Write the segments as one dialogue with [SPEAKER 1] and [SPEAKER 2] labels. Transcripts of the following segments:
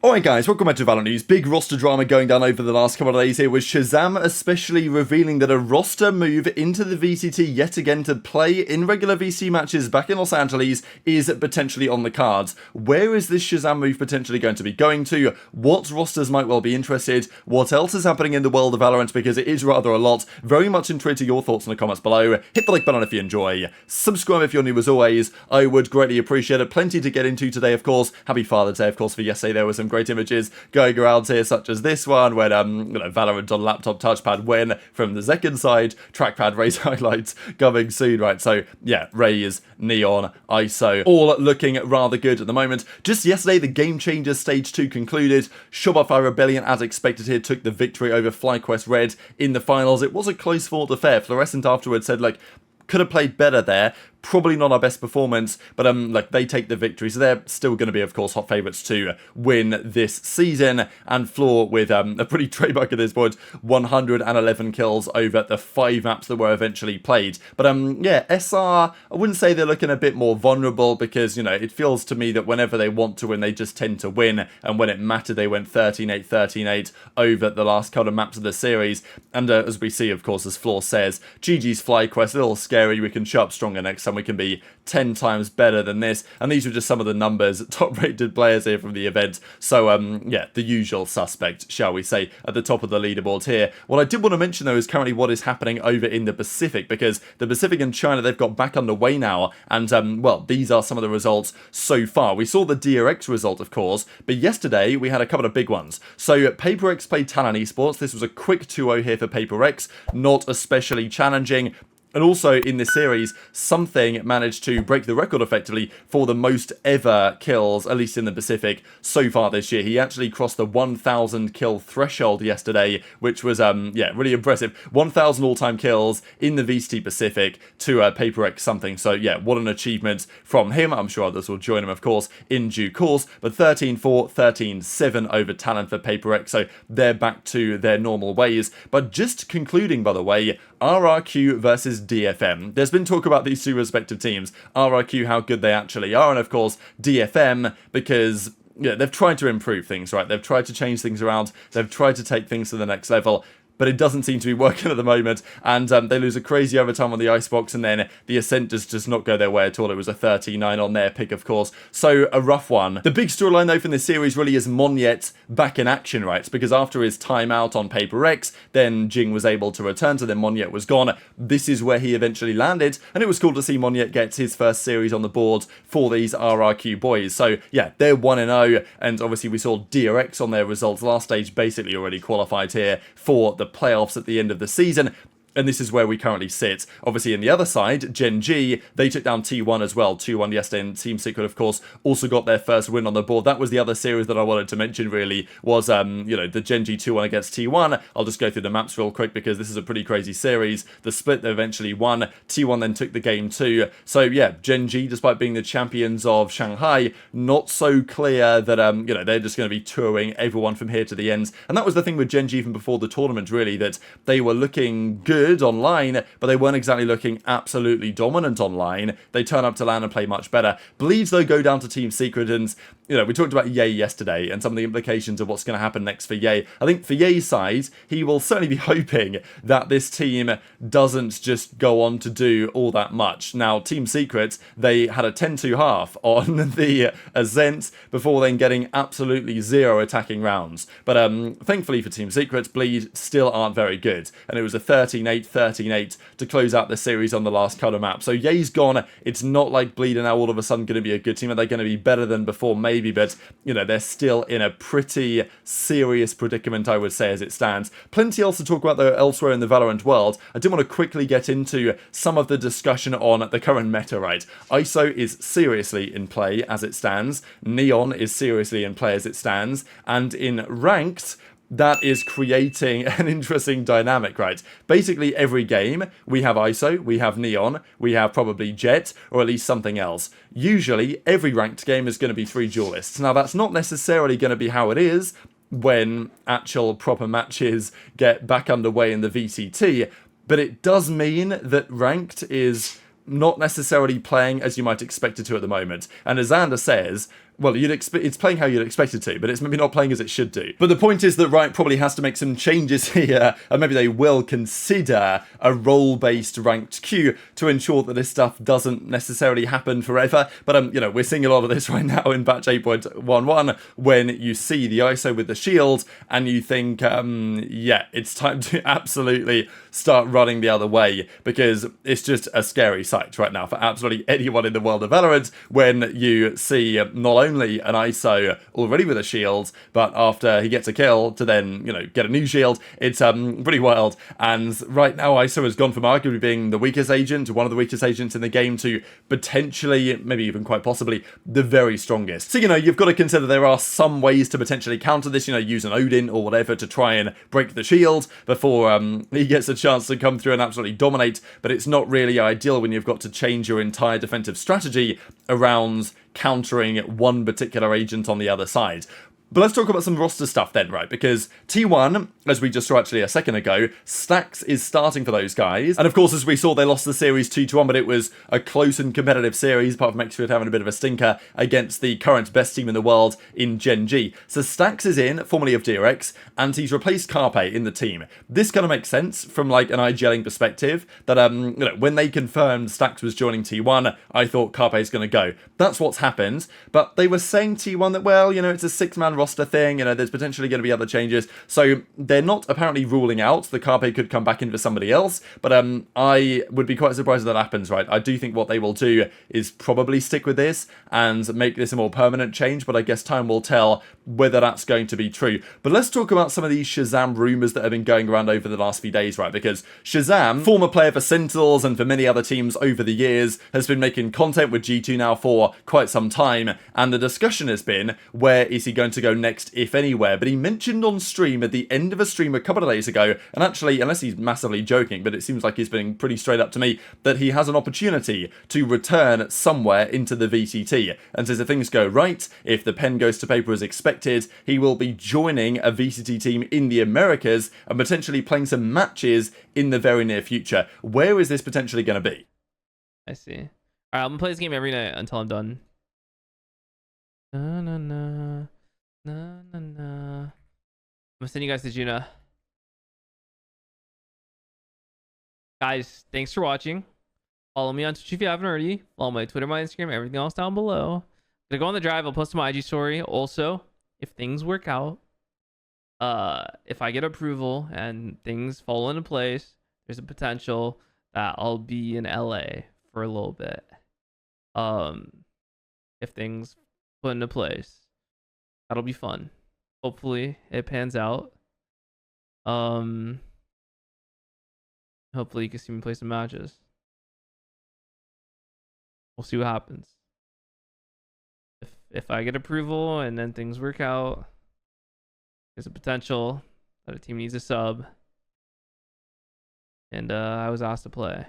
[SPEAKER 1] Alright guys, welcome back to VALORANT News. Big roster drama going down over the last couple of days here with ShahZaM especially revealing that a roster move into the VCT yet again to play in regular VC matches back in Los Angeles is potentially on the cards. Where is this ShahZaM move potentially going to be going to? What rosters might well be interested? What else is happening in the world of VALORANT? Because it is rather a lot. Very much intrigued to your thoughts in the comments below. Hit the like button if you enjoy. Subscribe if you're new as always. I would greatly appreciate it. Plenty to get into today, of course. Happy Father's Day, of course, for yesterday. There was some great images going around here, such as this one when Valorant on laptop touchpad win from the second side, trackpad race highlights coming soon, right? So yeah, Raze, Neon, ISO, all looking rather good at the moment. Just yesterday, the GameChangers stage 2 concluded. Shopify Rebellion, as expected here, took the victory over FlyQuest Red in the finals. It was a close fought affair. Fluorescent afterwards said, like, could have played better there. Probably not our best performance, but they take the victory, so they're still going to be, of course, hot favourites to win this season. And Floor with a pretty trademark at this point, 111 kills over the 5 maps that were eventually played. But yeah, SR, I wouldn't say they're looking a bit more vulnerable because, you know, it feels to me that whenever they want to win, they just tend to win. And when it mattered, they went 13-8, 13-8 over the last couple of maps of the series. And as we see, of course, as Floor says, GG's FlyQuest, a little scary. We can show up stronger next time. We can be 10 times better than this. And these were just some of the numbers, top rated players here from the event. So yeah, the usual suspect, shall we say, at the top of the leaderboard here. What I did want to mention though is currently what is happening over in the Pacific, because the Pacific and China, they've got back underway now. And well, these are some of the results so far. We saw the DRX result, of course, but yesterday we had a couple of big ones. So PaperX played Talon Esports. This was a quick 2-0 here for PaperX, not especially challenging. And also in this series, Something managed to break the record effectively for the most ever kills, at least in the Pacific, so far this year. He actually crossed the 1,000 kill threshold yesterday, which was, yeah, really impressive. 1,000 all-time kills in the VCT Pacific to PaperX Something. So yeah, what an achievement from him. I'm sure others will join him, of course, in due course. But 13-4, 13-7 over Talent for PaperX. So they're back to their normal ways. But just concluding, by the way, RRQ versus DFM. There's been talk about these two respective teams. RRQ, how good they actually are, and of course DFM, because yeah, they've tried to improve things, right? They've tried to change things around. They've tried to take things to the next level. But it doesn't seem to be working at the moment, and they lose a crazy overtime on the icebox, and then the Ascent does not go their way at all. It was a 39 on their pick, of course, so a rough one. The big storyline, though, from this series really is Monyet back in action, right? Because after his timeout on PaperX, then Jing was able to return, so then Monyet was gone. This is where he eventually landed, and it was cool to see Monyet get his first series on the board for these RRQ boys. So, yeah, they're 1-0, and obviously we saw DRX on their results last stage, basically already qualified here for the playoffs at the end of the season. And this is where we currently sit. Obviously, in the other side, Gen.G, they took down T1 as well. 2-1 yesterday, and Team Secret, of course, also got their first win on the board. That was the other series that I wanted to mention, really, was, you know, the Gen.G 2-1 against T1. I'll just go through the maps real quick, because this is a pretty crazy series. The split, they eventually won. T1 then took the game too. So, yeah, Gen.G, despite being the champions of Shanghai, not so clear that, you know, they're just going to be touring everyone from here to the ends. And that was the thing with Gen.G even before the tournament, really, that they were looking good online, but they weren't exactly looking absolutely dominant online. They turn up to LAN and play much better. Bleeds, though, go down to Team Secret, and, you know, we talked about Ye yesterday and some of the implications of what's going to happen next for Ye. I think for Ye's side, he will certainly be hoping that this team doesn't just go on to do all that much. Now, Team Secret, they had a 10-2 half on the Ascent before then getting absolutely 0 attacking rounds. But thankfully for Team Secret, Bleed still aren't very good, and it was a 13-8, 13-8 to close out the series on the last color map. So Ye's gone. It's not like Bleed are now all of a sudden going to be a good team. Are they going to be better than before? Maybe, but, you know, they're still in a pretty serious predicament, I would say, as it stands. Plenty else to talk about, though, elsewhere in the Valorant world. I did want to quickly get into some of the discussion on the current meta, right? ISO is seriously in play as it stands. Neon is seriously in play as it stands. And in ranked, that is creating an interesting dynamic, right? Basically, every game, we have ISO, we have Neon, we have probably Jet, or at least something else. Usually, every ranked game is going to be 3 duelists. Now, that's not necessarily going to be how it is when actual proper matches get back underway in the VCT, but it does mean that ranked is not necessarily playing as you might expect it to at the moment. And as Xander says, well, it's playing how you'd expect it to, but it's maybe not playing as it should do. But the point is that Riot probably has to make some changes here, and maybe they will consider a role-based ranked queue to ensure that this stuff doesn't necessarily happen forever. But you know, we're seeing a lot of this right now in patch 8.11 when you see the ISO with the shield and you think, yeah, it's time to absolutely start running the other way, because it's just a scary sight right now for absolutely anyone in the world of Valorant when you see not only an ISO already with a shield, but after he gets a kill to then, you know, get a new shield. It's pretty wild. And right now ISO has gone from arguably being the weakest agent to one of the weakest agents in the game to potentially, maybe even quite possibly, the very strongest. So, you know, you've got to consider there are some ways to potentially counter this, you know, use an Odin or whatever to try and break the shield before he gets a chance to come through and absolutely dominate, but it's not really ideal when you've got to change your entire defensive strategy around countering one particular agent on the other side. But let's talk about some roster stuff then, right? Because T1, as we just saw actually a second ago, Stax is starting for those guys. And of course, as we saw, they lost the series 2-1, but it was a close and competitive series, apart from Xford having a bit of a stinker against the current best team in the world in Gen.G. So Stax is in, formerly of DRX, and he's replaced Carpe in the team. This kind of makes sense from like an IGLing perspective, that you know, when they confirmed Stax was joining T1, I thought Carpe's going to go. That's what's happened, but they were saying T1 that, well, you know, it's a 6-man roster thing, you know, there's potentially going to be other changes, so they're not apparently ruling out the Carpe could come back in for somebody else, but I would be quite surprised if that happens, right? I do think what they will do is probably stick with this and make this a more permanent change, but I guess time will tell whether that's going to be true. But let's talk about some of these ShahZaM rumours that have been going around over the last few days, right? Because ShahZaM, former player for Sentinels and for many other teams over the years, has been making content with G2 now for quite some time, and the discussion has been, where is he going to go next, if anywhere? But he mentioned on stream at the end of a stream a couple of days ago, and actually, unless he's massively joking, but it seems like he's been pretty straight up to me, that he has an opportunity to return somewhere into the VCT, and says if things go right, if the pen goes to paper as expected, he will be joining a VCT team in the Americas and potentially playing some matches in the very near future. Where is this potentially going to be?
[SPEAKER 2] I see. Alright, I'm gonna play this game every night until I'm done. Na na na na na na. I'm gonna send you guys to Juna. Guys, thanks for watching. Follow me on Twitch if you haven't already. Follow my Twitter, my Instagram, everything else down below. Gonna go on the drive. I'll post my IG story. Also, if things work out, if I get approval and things fall into place, there's a potential that I'll be in LA for a little bit. If things put into place, that'll be fun. Hopefully it pans out. Hopefully you can see me play some matches. We'll see what happens. If I get approval and then things work out, there's a potential that a team needs a sub, and I was asked to play.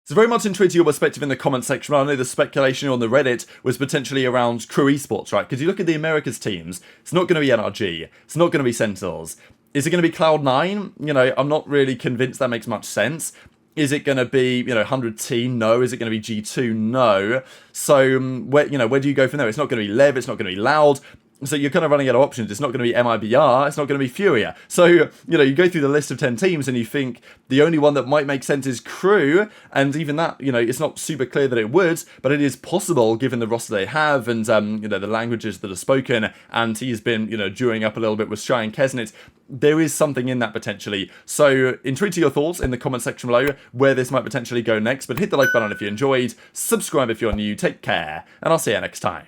[SPEAKER 1] So very much intrigued to your perspective in the comment section. I know the speculation on the Reddit was potentially around Crew Esports, right? Because you look at the Americas teams, it's not going to be NRG, it's not going to be Sentinels. Is it going to be Cloud9? You know, I'm not really convinced that makes much sense. Is it going to be, you know, 100 Team? No. Is it going to be G2? No. So, where do you go from there? It's not going to be Lev, it's not going to be Loud. So you're kind of running out of options. It's not going to be MIBR, it's not going to be Furia. So, you know, you go through the list of 10 teams and you think the only one that might make sense is Crew, and even that, you know, it's not super clear that it would, but it is possible given the roster they have and, you know, the languages that are spoken, and he's been, you know, dewing up a little bit with Shy and Kesnit. There is something in that potentially. So, intrigued to your thoughts in the comment section below where this might potentially go next, but hit the like button if you enjoyed, subscribe if you're new, take care, and I'll see you next time.